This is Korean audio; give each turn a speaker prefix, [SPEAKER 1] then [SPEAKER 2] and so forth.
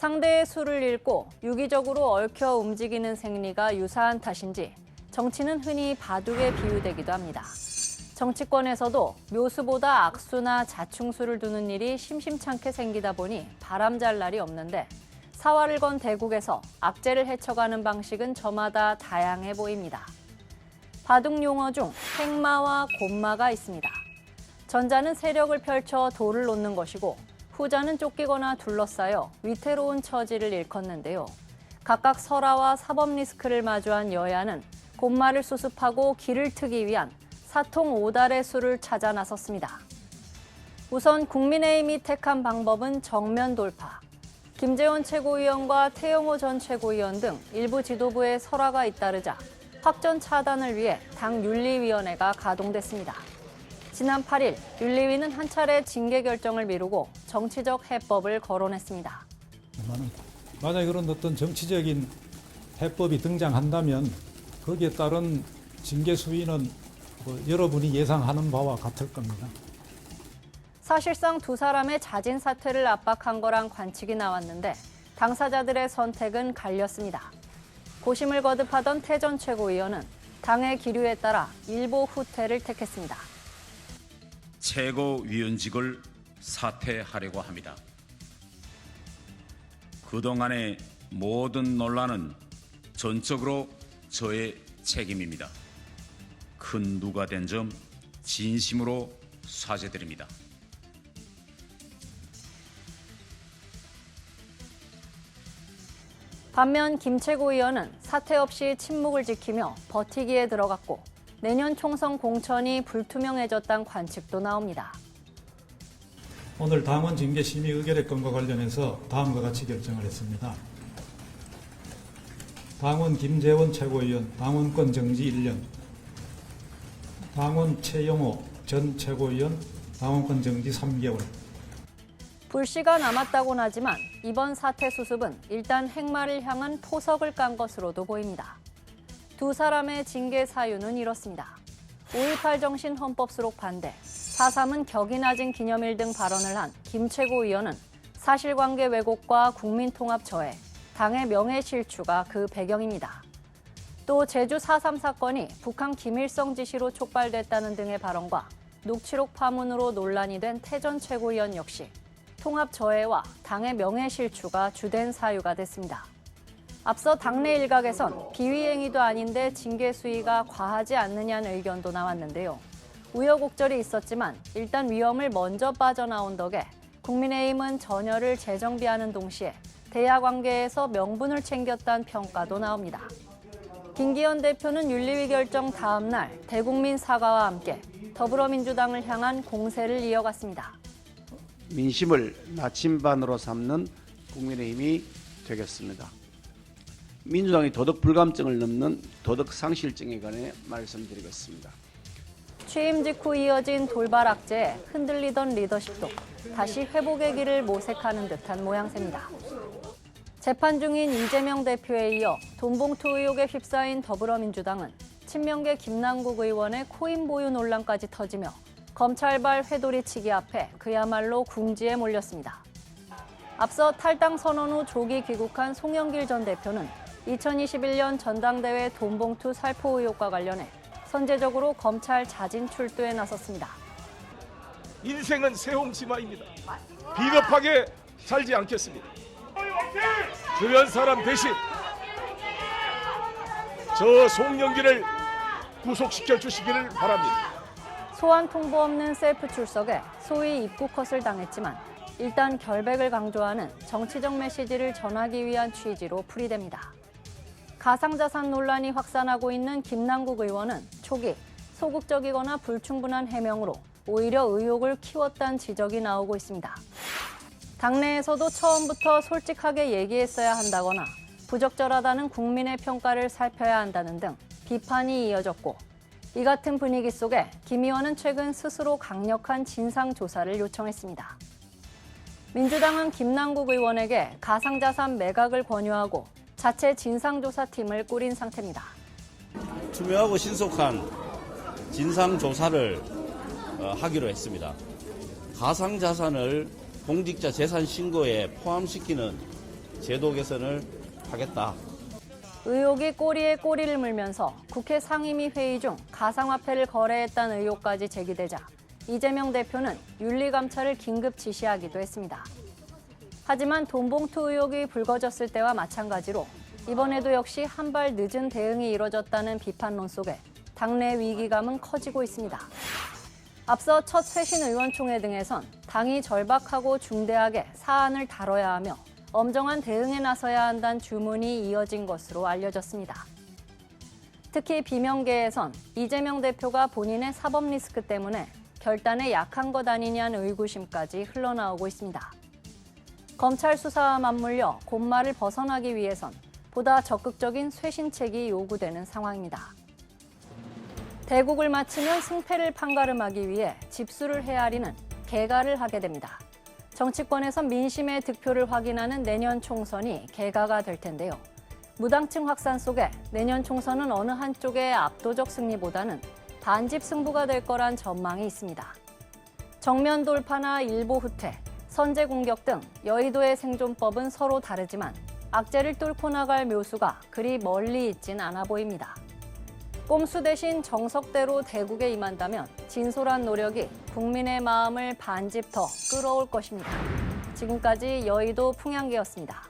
[SPEAKER 1] 상대의 수를 읽고 유기적으로 얽혀 움직이는 생리가 유사한 탓인지 정치는 흔히 바둑에 비유되기도 합니다. 정치권에서도 묘수보다 악수나 자충수를 두는 일이 심심찮게 생기다 보니 바람잘 날이 없는데 사활을 건 대국에서 악재를 헤쳐가는 방식은 저마다 다양해 보입니다. 바둑 용어 중 행마와 곤마가 있습니다. 전자는 세력을 펼쳐 돌을 놓는 것이고 후자는 쫓기거나 둘러싸여 위태로운 처지를 일컫는데요. 각각 설화와 사법 리스크를 마주한 여야는 곤마를 수습하고 길을 트기 위한 사통 오달의 수를 찾아 나섰습니다. 우선 국민의힘이 택한 방법은 정면 돌파. 김재원 최고위원과 태영호 전 최고위원 등 일부 지도부의 설화가 잇따르자 확전 차단을 위해 당 윤리위원회가 가동됐습니다. 지난 8일 윤리위는 한 차례 징계 결정을 미루고 정치적 해법을 거론했습니다.
[SPEAKER 2] 만약에 그런 어떤 정치적인 해법이 등장한다면 거기에 따른 징계 수위는 여러분이 예상하는 바와 같을 겁니다.
[SPEAKER 1] 사실상 두 사람의 자진 사퇴를 압박한 거란 관측이 나왔는데 당사자들의 선택은 갈렸습니다. 고심을 거듭하던 태 전 최고위원은 당의 기류에 따라 일보 후퇴를 택했습니다.
[SPEAKER 3] 최고위원직을 사퇴하려고 합니다. 그동안의 모든 논란은 전적으로 저의 책임입니다. 큰 누가 된 점 진심으로 사죄드립니다.
[SPEAKER 1] 반면 김 최고위원은 사퇴 없이 침묵을 지키며 버티기에 들어갔고 내년 총선 공천이 불투명해졌다는 관측도 나옵니다.
[SPEAKER 2] 오늘 당원 징계 심의 의결의 건과 관련해서 다음과 같이 결정을 했습니다. 당원 김재원 최고위원 당원권 정지 1년, 당원 최영호 전 최고위원 당원권 정지 3개월.
[SPEAKER 1] 불씨가 남았다고는 하지만 이번 사퇴 수습은 일단 행마를 향한 포석을 깐 것으로도 보입니다. 두 사람의 징계 사유는 이렇습니다. 5.18 정신 헌법 수록 반대, 4.3은 격이 낮은 기념일 등 발언을 한 김 최고위원은 사실관계 왜곡과 국민통합 저해, 당의 명예 실추가 그 배경입니다. 또 제주 4.3 사건이 북한 김일성 지시로 촉발됐다는 등의 발언과 녹취록 파문으로 논란이 된 태 전 최고위원 역시 통합 저해와 당의 명예 실추가 주된 사유가 됐습니다. 앞서 당내 일각에선 비위행위도 아닌데 징계 수위가 과하지 않느냐는 의견도 나왔는데요. 우여곡절이 있었지만 일단 위험을 먼저 빠져나온 덕에 국민의힘은 전열을 재정비하는 동시에 대야 관계에서 명분을 챙겼다는 평가도 나옵니다. 김기현 대표는 윤리위 결정 다음 날 대국민 사과와 함께 더불어민주당을 향한 공세를 이어갔습니다.
[SPEAKER 4] 민심을 나침반으로 삼는 국민의힘이 되겠습니다. 민주당의 도덕 불감증을 넘는 도덕 상실증에 관해 말씀드리겠습니다.
[SPEAKER 1] 취임 직후 이어진 돌발 악재에 흔들리던 리더십도 다시 회복의 길을 모색하는 듯한 모양새입니다. 재판 중인 이재명 대표에 이어 돈봉투 의혹에 휩싸인 더불어민주당은 친명계 김남국 의원의 코인 보유 논란까지 터지며 검찰발 회도리치기 앞에 그야말로 궁지에 몰렸습니다. 앞서 탈당 선언 후 조기 귀국한 송영길 전 대표는 2021년 전당대회 돈봉투 살포 의혹과 관련해 선제적으로 검찰 자진 출두에 나섰습니다.
[SPEAKER 5] 인생은 새홈치마입니다. 비겁하게 살지 않겠습니다. 주변 사람 대신 저 송영길을 구속시켜 주시기를 바랍니다.
[SPEAKER 1] 소환 통보 없는 셀프 출석에 소위 입국컷을 당했지만 일단 결백을 강조하는 정치적 메시지를 전하기 위한 취지로 풀이됩니다. 가상자산 논란이 확산하고 있는 김남국 의원은 초기 소극적이거나 불충분한 해명으로 오히려 의혹을 키웠다는 지적이 나오고 있습니다. 당내에서도 처음부터 솔직하게 얘기했어야 한다거나 부적절하다는 국민의 평가를 살펴야 한다는 등 비판이 이어졌고 이 같은 분위기 속에 김 의원은 최근 스스로 강력한 진상조사를 요청했습니다. 민주당은 김남국 의원에게 가상자산 매각을 권유하고 자체 진상조사팀을 꾸린 상태입니다.
[SPEAKER 6] 투명하고 신속한 진상조사를 하기로 했습니다. 가상자산을 공직자 재산 신고에 포함시키는 제도 개선을 하겠다.
[SPEAKER 1] 의혹이 꼬리에 꼬리를 물면서 국회 상임위 회의 중 가상화폐를 거래했다는 의혹까지 제기되자 이재명 대표는 윤리감찰을 긴급 지시하기도 했습니다. 하지만 돈봉투 의혹이 불거졌을 때와 마찬가지로 이번에도 역시 한 발 늦은 대응이 이뤄졌다는 비판론 속에 당내 위기감은 커지고 있습니다. 앞서 첫 쇄신 의원총회 등에선 당이 절박하고 중대하게 사안을 다뤄야 하며 엄정한 대응에 나서야 한다는 주문이 이어진 것으로 알려졌습니다. 특히 비명계에선 이재명 대표가 본인의 사법 리스크 때문에 결단에 약한 것 아니냐는 의구심까지 흘러나오고 있습니다. 검찰 수사와 맞물려 곤말을 벗어나기 위해선 보다 적극적인 쇄신책이 요구되는 상황입니다. 대국을 마치면 승패를 판가름하기 위해 집수를 헤아리는 개가를 하게 됩니다. 정치권에선 민심의 득표를 확인하는 내년 총선이 개가가 될 텐데요. 무당층 확산 속에 내년 총선은 어느 한쪽의 압도적 승리보다는 반집 승부가 될 거란 전망이 있습니다. 정면 돌파나 일보 후퇴, 선제 공격 등 여의도의 생존법은 서로 다르지만 악재를 뚫고 나갈 묘수가 그리 멀리 있진 않아 보입니다. 꼼수 대신 정석대로 대국에 임한다면 진솔한 노력이 국민의 마음을 반집 더 끌어올 것입니다. 지금까지 여의도 풍향기였습니다.